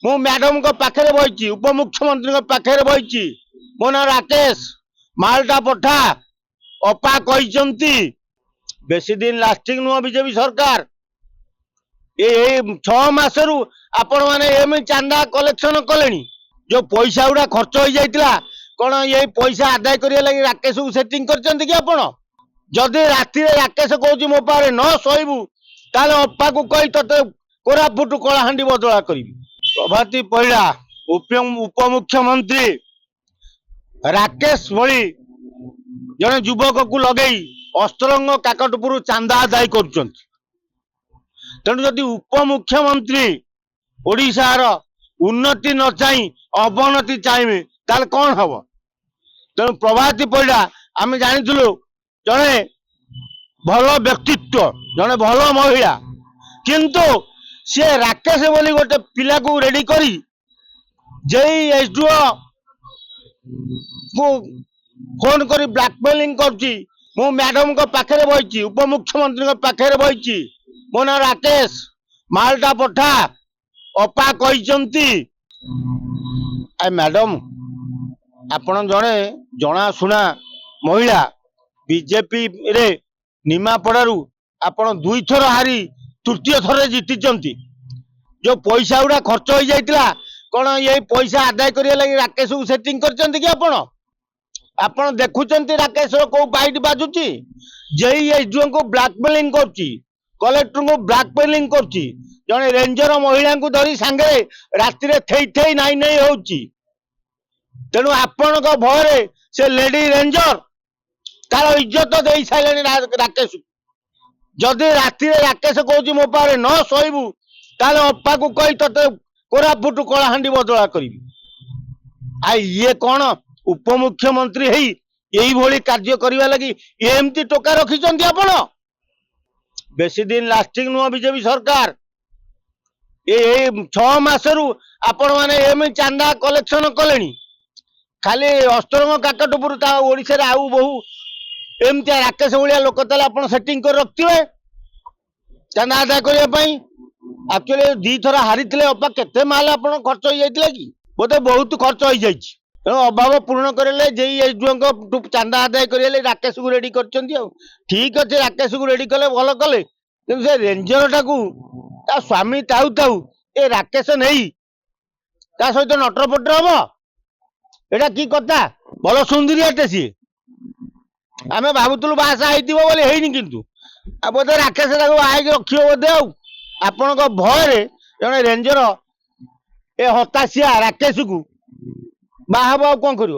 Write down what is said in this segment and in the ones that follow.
मु मैडम को पाखे बही उपमुख्यमंत्री पाखे बही मो ना राकेश मालटा पठा अपा कहते बेसी दिन लास्टिंग नुह बीजेपी सरकार ये 6 मासरू आपण मैंने एम चांदा कलेक्शन कले जो पैसा गुड़ा खर्च हो जाता कौन ये पैसा आदाय करने लगी राकेश को सेटिंग कर कि आपण जदि राति राकेश कहूँ मो पारे न शोबू ताले अपा को कही ते कोरापुट कलाहां बदला करी प्रभाती पहिला उपमुख्यमंत्री राकेश भली जड़े युवक को लगे अस्तरंग काकटपुर चांदा आदाय कर तेणु जदि उपमुख्यमंत्री ओडिशार उन्नति न चाही अवनति चाहिए ताल कौन हम तेणु प्रभाती पहिला आम जानी जड़े भल व्यक्तित्व जड़े भल महिला किंतु सी राकेश बोली गोटे पिला को रेडी करी जेई एसडीओ को फोन करी ब्लैकमेलिंग करची मु मैडम को पाखे बही उपमुख्यमंत्री पाखे बही मो ना राकेश मालटा पठा अपा कहते मैडम आपण जड़े जनाशुना महिला बीजेपी रे निमापड़ू आपण 2 थर हारी तृतीय थर जीति जो पैसा गुड़ा खर्च हो जाता कौन ये पैसा आदाय करने लगी राकेश को सेटिंग कर कि आपण देखुं राकेश को बाइट बाजुची जेई एसडीओ को ब्लैकमेलिंग कर कलेक्टर को ब्लैकमेलिंग कर जड़े रेंजर महिला को धरी सांगे राति थई थई नाई नहीं होची तेणु आपण भय से लेडी रेंजर तार इज्जत दे सारे राकेश जदि राति राकेश कहूँ मो पारे न शोबू ताले अपा को कही ते कोरापुट कलाहां बदला करी ये कौन उपमुख्यमंत्री यही भली कार्य करने लगी एमती टोका रखिंट आपण बेसी दिन लास्टिंग नुह बीजेपी सरकार ये 6 मासरू आपण मैंने एम चांदा कलेक्शन कले खाली अस्तरंग काकटपुर ओडिशा आउ बहु एमती राकेश भाया लोक ताले सेटिंग कर रखिए चांदा आदाय करने एक्चुअली 2 थर हारी अपा केते माल आप खर्च हो जाता कि बोधे बहुत खर्च हो जाए तेणु अभाव पूर्ण करें जेई एसडीओ चांदा आदाय कर राकेश को रेडी कर ठीक अच्छे राकेश को रेडी कले भल कले कि रेंजर टाकू स्वामी ताऊ ताऊ ये राकेश नहीं सहित नटरपटर हम एटा की कथा भल सुंदरियाटे सी आम भावुलु बासा होनी किंतु बोधे राकेश बाहर रखिए बोधे आपण भय जड़े रेंजर ए हताशिया राकेश को बाहब आ कौन कर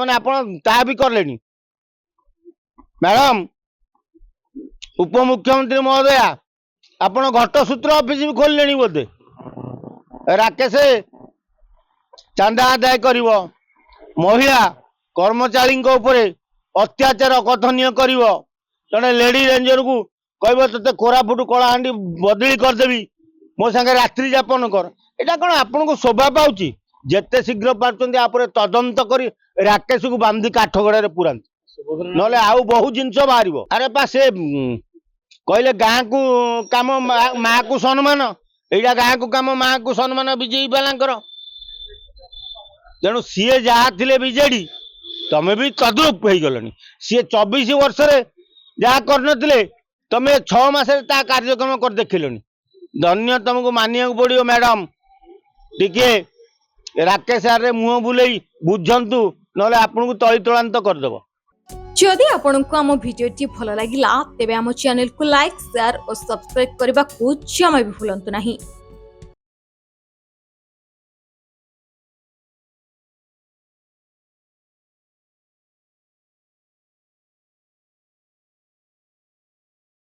आप भी कले मैडम उपमुख्यमंत्री महोदया आपण घटसूत्र ऑफिस भी खोलने बोधे राकेश चांदा आदाय कर महिला कर्मचारी अत्याचार अकथनीय कर जड़े लेडी रेंजर को कह ते कोरापुट कलाहां बदली करदेवी मो सांगे रात्रि जापन कर एटा कौन आपन को शोभा पाउची जेते शीघ्र पार्चंदी आपरे तदंत करी राकेश को बांधी काठगड़े पुरांत नले आउ बहु जिनस बाहर अरे पा से कहले गाँ को काम माँ को सम्मान एटा गाँ को काम माँ को सम्मान बीजेपी वाला तेणु सीए जहाँ थिले बीजेडी तमें भी तद्रुप हो गलनी सी 24 वर्ष जहाँ कर तमें 6 मास कार्यक्रम कर देखिलनी धन्य तुमको मानिया पड़ो मैडम टिके राकेश आरे मुह बुले बुझंतु नले आपन को तली तलांत करदेव जदि आपन को हम वीडियो भल लगिला तेबे हम चैनल को लाइक शेयर और सब्सक्राइब करबा को जमा भी भूलंतु नहीं।